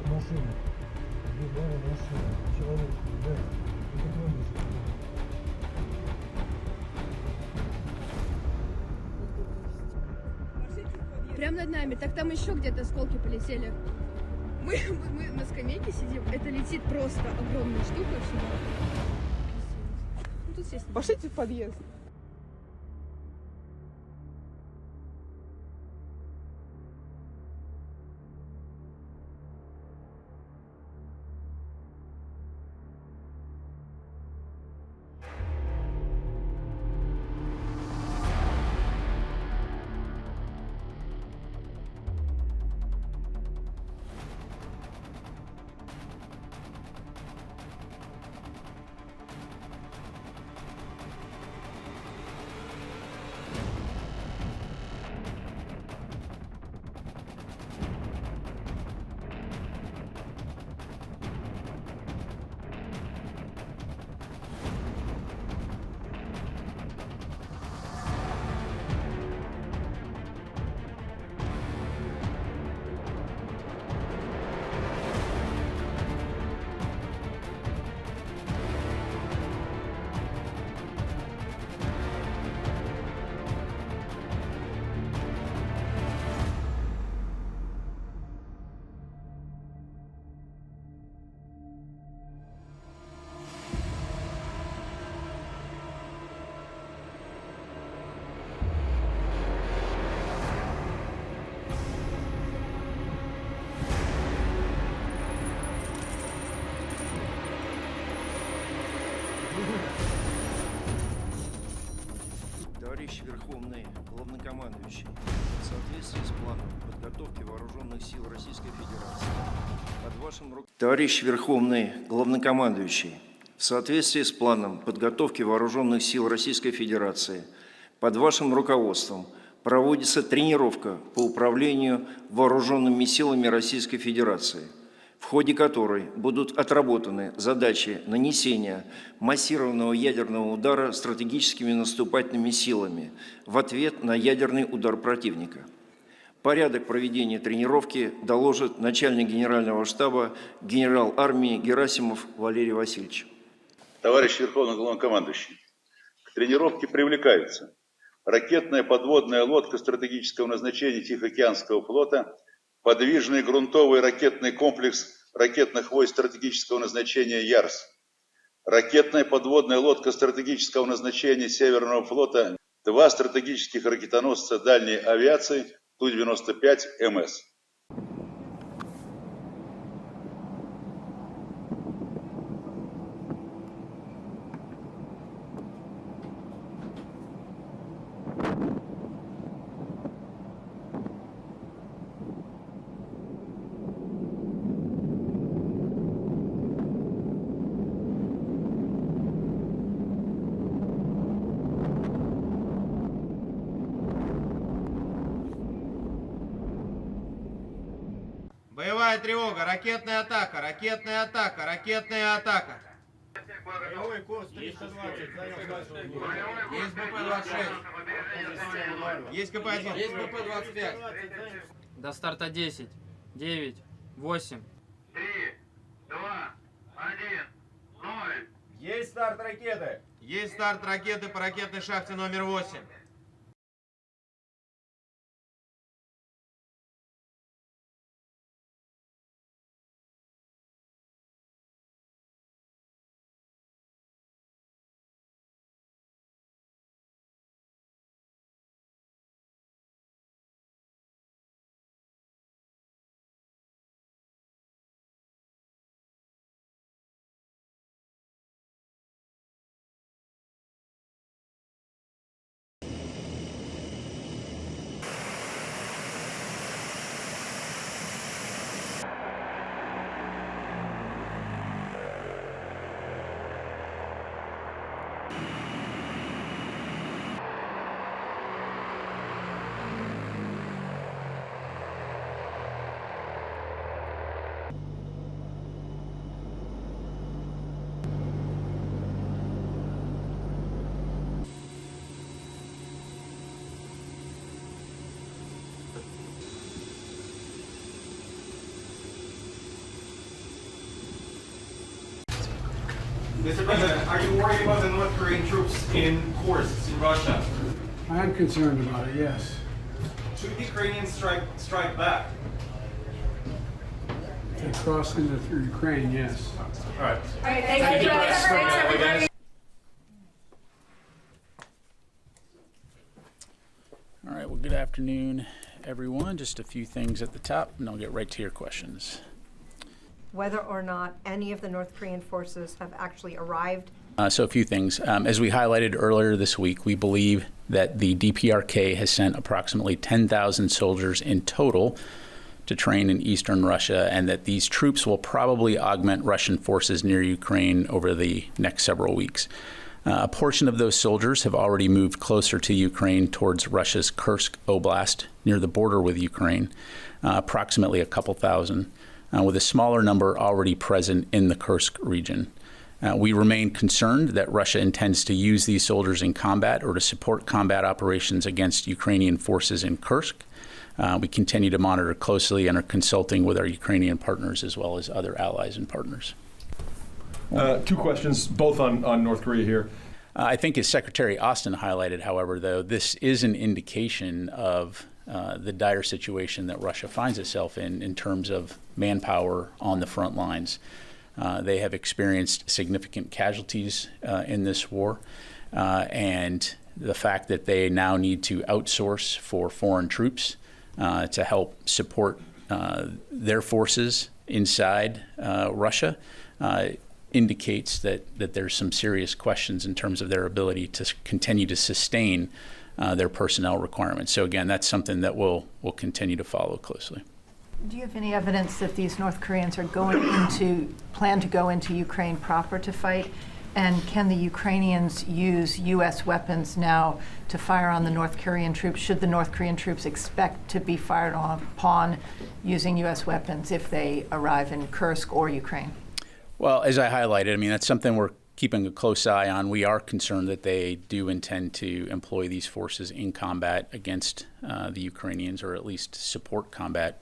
машина. Бегала машина. Человек, да. Это помнишь? Прям над нами. Так там еще где-то осколки полетели. Мы на скамейке сидим. Это летит просто огромная штука сюда. Ну, тут, естественно. Пошлите в подъезд. Товарищ Верховный Главнокомандующий, в соответствии с планом подготовки вооруженных сил Российской Федерации, под вашим Товарищ Верховный Главнокомандующий, в соответствии с планом подготовки вооруженных сил Российской Федерации, под вашим руководством проводится тренировка по управлению вооруженными силами Российской Федерации, в ходе которой будут отработаны задачи нанесения массированного ядерного удара стратегическими наступательными силами в ответ на ядерный удар противника. Порядок проведения тренировки доложит начальник генерального штаба генерал армии Герасимов Валерий Васильевич. Товарищ Верховный Главнокомандующий, к тренировке привлекаются ракетная подводная лодка стратегического назначения Тихоокеанского флота, подвижный грунтовый ракетный комплекс ракетных войск стратегического назначения «Ярс», ракетная подводная лодка стратегического назначения Северного флота, 2 стратегических ракетоносца дальней авиации Ту-95 МС. Боевая тревога, ракетная атака, ракетная атака, ракетная атака. Боевой курс 320, занял базовую. Есть БП-26. Есть КП-1. Есть БП-25. До старта 10, 9, 8. 3, 2, 1, 0. Есть старт ракеты. Есть старт ракеты по ракетной шахте номер 8. Mr. President, are you worried about the North Korean troops in Kursk, in Russia? I am concerned about it, yes. Should the Ukrainians strike back? If they cross into through Ukraine, yes. All right. All right, thank you. Thanks, everybody. All right, well, good afternoon, everyone. Just a few things at the top, and I'll get right to your questions. Whether or not any of the North Korean forces have actually arrived? So a few things. As we highlighted earlier this week, we believe that the DPRK has sent approximately 10,000 soldiers in total to train in eastern Russia, and that these troops will probably augment Russian forces near Ukraine over the next several weeks. A portion of those soldiers have already moved closer to Ukraine towards Russia's Kursk Oblast near the border with Ukraine, approximately a couple thousand, with a smaller number already present in the Kursk region. We remain concerned that Russia intends to use these soldiers in combat or to support combat operations against Ukrainian forces in Kursk. We continue to monitor closely and are consulting with our Ukrainian partners as well as other allies and partners. Two questions, both on North Korea here. I think as Secretary Austin highlighted, however, though, this is an indication of the dire situation that Russia finds itself in terms of manpower on the front lines. They have experienced significant casualties in this war, and the fact that they now need to outsource for foreign troops to help support their forces inside Russia indicates that there's some serious questions in terms of their ability to continue to sustain their personnel requirements. So again, that's something that we'll continue to follow closely. Do you have any evidence that these North Koreans are plan to go into Ukraine proper to fight? And can the Ukrainians use U.S. weapons now to fire on the North Korean troops? Should the North Korean troops expect to be fired upon using U.S. weapons if they arrive in Kursk or Ukraine? Well, as I highlighted, I mean, that's something we're keeping a close eye on. We are concerned that they do intend to employ these forces in combat against the Ukrainians, or at least support combat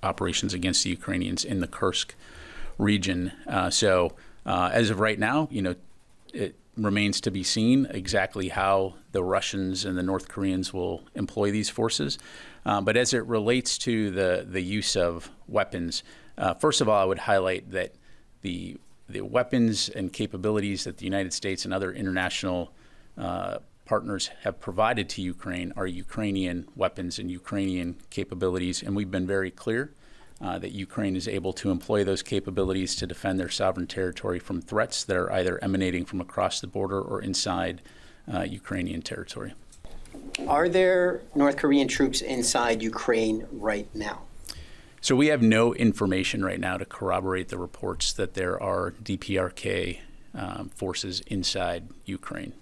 operations against the Ukrainians in the Kursk region. So as of right now, it remains to be seen exactly how the Russians and the North Koreans will employ these forces. But as it relates to the use of weapons, first of all, I would highlight that the weapons and capabilities that the United States and other international partners have provided to Ukraine are Ukrainian weapons and Ukrainian capabilities, and we've been very clear that Ukraine is able to employ those capabilities to defend their sovereign territory from threats that are either emanating from across the border or inside Ukrainian territory. Are there North Korean troops inside Ukraine right now? So we have no information right now to corroborate the reports that there are DPRK forces inside Ukraine.